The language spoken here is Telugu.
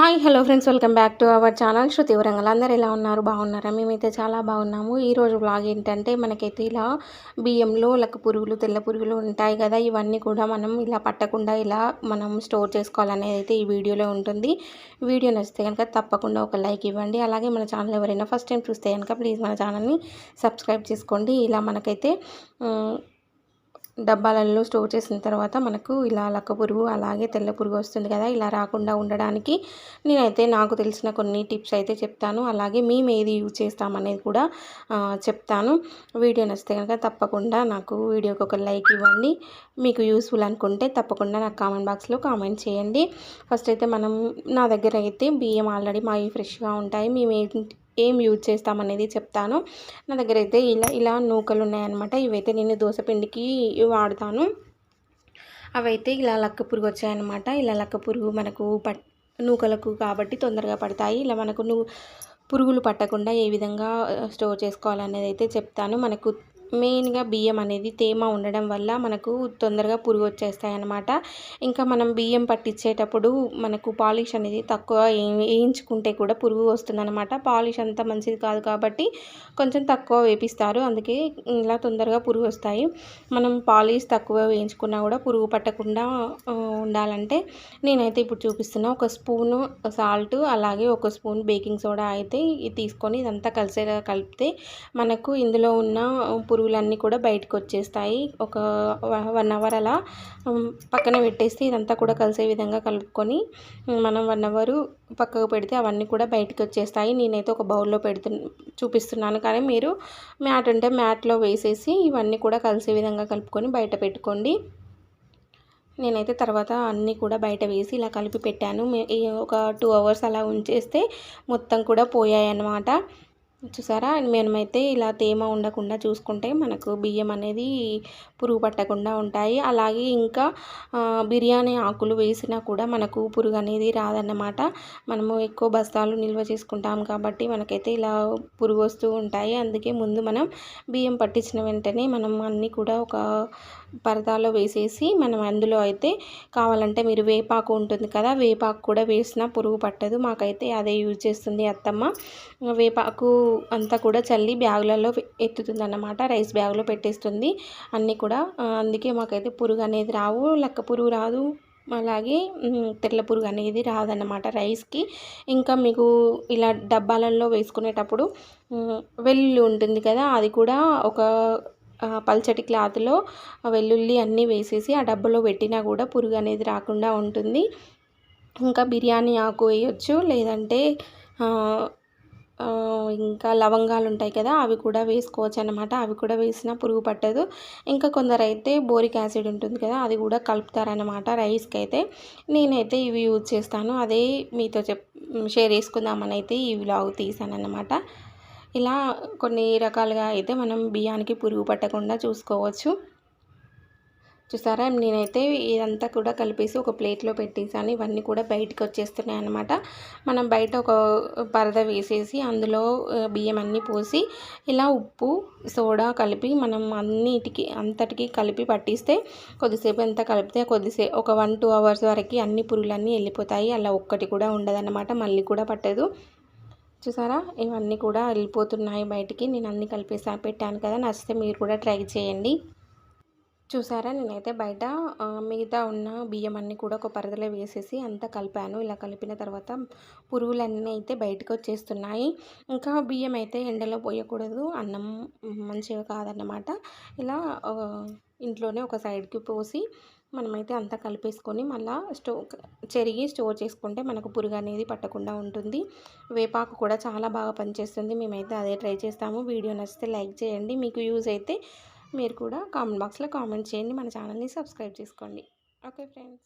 Hi hello friends, welcome back to our channel Shruti Warangal. అందరు ఎలా ఉన్నారు? బాగున్నారా? మేమైతే చాలా బాగున్నాము. ఈరోజు వ్లాగ్ ఏంటంటే మనకైతే ఇలా బియ్యంలో లక్క పురుగులు, తెల్ల పురుగులు ఉంటాయి కదా, ఇవన్నీ కూడా మనం ఇలా పట్టకుండా ఇలా మనం స్టోర్ చేసుకోవాలనేది అయితే ఈ వీడియోలో ఉంటుంది. వీడియో నచ్చితే కనుక తప్పకుండా ఒక లైక్ ఇవ్వండి. అలాగే మన ఛానల్ ఎవరైనా ఫస్ట్ టైం చూస్తే కనుక ప్లీజ్ మన ఛానల్ని సబ్స్క్రైబ్ చేసుకోండి. ఇలా మనకైతే డబ్బాలలో స్టోర్ చేసిన తర్వాత మనకు ఇలా లక్క పురుగు అలాగే తెల్ల పురుగు వస్తుంది కదా, ఇలా రాకుండా ఉండడానికి నేనైతే నాకు తెలిసిన కొన్ని టిప్స్ అయితే చెప్తాను. అలాగే మేము ఏది యూజ్ చేస్తామనేది కూడా చెప్తాను. వీడియో నచ్చితే కనుక తప్పకుండా నాకు వీడియోకి ఒక లైక్ ఇవ్వండి. మీకు యూస్ఫుల్ అనుకుంటే తప్పకుండా నాకు కామెంట్ బాక్స్లో కామెంట్ చేయండి. ఫస్ట్ అయితే నా దగ్గర అయితే బియ్యం ఆల్రెడీ మావి ఫ్రెష్గా ఉంటాయి. మేము ఏం యూజ్ చేస్తామనేది చెప్తాను. నా దగ్గర అయితే ఇలా నూకలు ఉన్నాయన్నమాట. ఇవైతే నేను దోసపిండికి వాడతాను. అవైతే ఇలా లక్క పురుగు వచ్చాయన్నమాట. ఇలా లక్క పురుగు మనకు నూకలకు కాబట్టి తొందరగా పడతాయి. ఇలా మనకు పురుగులు పట్టకుండా ఏ విధంగా స్టోర్ చేసుకోవాలనేది అయితే చెప్తాను. మనకు మెయిన్గా బియ్యం అనేది తేమ ఉండడం వల్ల మనకు తొందరగా పురుగు వచ్చేస్తాయి అన్నమాట. ఇంకా మనం బియ్యం పట్టించేటప్పుడు మనకు పాలిష్ అనేది తక్కువ వేయించుకుంటే కూడా పురుగు వస్తుందన్నమాట. పాలిష్ అంత మంచిది కాదు కాబట్టి కొంచెం తక్కువ వేపిస్తారు, అందుకే ఇలా తొందరగా పురుగు వస్తాయి. మనం పాలిష్ తక్కువ వేయించుకున్నా కూడా పురుగు పట్టకుండా ఉండాలంటే నేనైతే ఇప్పుడు చూపిస్తున్నా. ఒక స్పూను సాల్ట్ అలాగే ఒక స్పూన్ బేకింగ్ సోడా అయితే తీసుకొని ఇదంతా కలిసేలా కలిపితే మనకు ఇందులో ఉన్న పురుగులన్నీ కూడా బయటకు వచ్చేస్తాయి. ఒక 1 అవర్ అలా పక్కన పెట్టేస్తే ఇదంతా కూడా కలిసే విధంగా కలుపుకొని మనం 1 అవర్ పక్కకు పెడితే అవన్నీ కూడా బయటకు వచ్చేస్తాయి. నేనైతే ఒక బౌల్లో చూపిస్తున్నాను, కానీ మీరు మ్యాట్ ఉంటే మ్యాట్లో వేసేసి ఇవన్నీ కూడా కలిసే విధంగా కలుపుకొని బయట పెట్టుకోండి. నేనైతే తర్వాత అన్నీ కూడా బయట వేసి ఇలా కలిపి పెట్టాను. ఒక 2 అవర్స్ అలా ఉంచేస్తే మొత్తం కూడా పోయాయి అన్నమాట. చూసారా, మనమైతే ఇలా తేమ ఉండకుండా చూసుకుంటే మనకు బియ్యం అనేది పురుగు పట్టకుండా ఉంటాయి. అలాగే ఇంకా బిర్యానీ ఆకులు వేసినా కూడా మనకు పురుగు అనేది రాదన్నమాట. మనము ఎక్కువ బస్తాలు నిల్వ చేసుకుంటాం కాబట్టి మనకైతే ఇలా పురుగు వస్తూ ఉంటాయి. అందుకే ముందు మనం బియ్యం పట్టించిన వెంటనే మనం అన్నీ కూడా ఒక పరదాలో వేసేసి మనం అందులో అయితే కావాలంటే మీరు వేపాకు ఉంటుంది కదా, వేపాకు కూడా వేసినా పురుగు పట్టదు. మాకైతే అదే యూజ్ చేస్తుంది అత్తమ్మ. వేపాకు అంతా కూడా చల్లి బ్యాగులలో ఎత్తుతుంది అన్నమాట. రైస్ బ్యాగ్లో పెట్టేస్తుంది అన్నీ కూడా. అందుకే మాకైతే పురుగు అనేది రావు, లక్క పురుగు రాదు, అలాగే తెల్ల పురుగు అనేది రాదన్నమాట రైస్కి. ఇంకా మీకు ఇలా డబ్బాలలో వేసుకునేటప్పుడు వెల్లుల్లి ఉంటుంది కదా, అది కూడా ఒక పల్చటి క్లాత్లో వెల్లుల్లి అన్నీ వేసేసి ఆ డబ్బాలో పెట్టినా కూడా పురుగు అనేది రాకుండా ఉంటుంది. ఇంకా బిర్యానీ ఆకు వేయచ్చు, లేదంటే ఇంకా లవంగాలు ఉంటాయి కదా, అవి కూడా వేసుకోవచ్చు అన్నమాట. అవి కూడా వేసినా పురుగు పట్టదు. ఇంకా కొందరైతే బోరిక్ యాసిడ్ ఉంటుంది కదా, అది కూడా కలుపుతారనమాట రైస్కి అయితే. నేనైతే ఇవి యూజ్ చేస్తాను, అదే మీతో షేర్ చేసుకుందామని అయితే ఈ వ్లాగ్ తీసాను అన్నమాట. ఇలా కొన్ని రకాలుగా అయితే మనం బియ్యానికి పురుగు పట్టకుండా చూసుకోవచ్చు. చూసారా, నేనైతే ఇదంతా కూడా కలిపేసి ఒక ప్లేట్లో పెట్టేసాను. ఇవన్నీ కూడా బయటకు వచ్చేస్తున్నాయి అన్నమాట. మనం బయట ఒక పరద వేసేసి అందులో బియ్యం అన్నీ పోసి ఇలా ఉప్పు సోడా కలిపి మనం అంతటికి కలిపి పట్టిస్తే కొద్దిసేపు ఎంత కలిపితే ఒక 1-2 అవర్స్ వరకు అన్ని పురుగులన్నీ వెళ్ళిపోతాయి. అలా ఒక్కటి కూడా ఉండదన్నమాట, మళ్ళీ కూడా పట్టదు. చూసారా, ఇవన్నీ కూడా వెళ్ళిపోతున్నాయి బయటికి. నేను అన్నీ పెట్టాను కదా, నచ్చితే మీరు కూడా ట్రై చేయండి. చూసారా, నేనైతే బయట మిగతా ఉన్న బియ్యం అన్నీ కూడా ఒక పరదలో వేసేసి అంతా కలిపాను. ఇలా కలిపిన తర్వాత పురుగులన్నీ అయితే బయటకు వచ్చేస్తున్నాయి. ఇంకా బియ్యం అయితే ఎండలో పోయకూడదు, అన్నం మంచిగా కాదన్నమాట. ఇలా ఇంట్లోనే ఒక సైడ్కి పోసి మనమైతే అంతా కలిపేసుకొని మళ్ళీ చెరిగి స్టోర్ చేసుకుంటే మనకు పురుగు అనేది పట్టకుండా ఉంటుంది. వేపాకు కూడా చాలా బాగా పనిచేస్తుంది. మేమైతే అదే ట్రై చేస్తాము. వీడియో నచ్చితే లైక్ చేయండి. మీకు యూజ్ అయితే మీరు కూడా కామెంట్ బాక్స్లో కామెంట్ చేయండి. మన ఛానల్ని సబ్స్క్రైబ్ చేసుకోండి. Okay friends.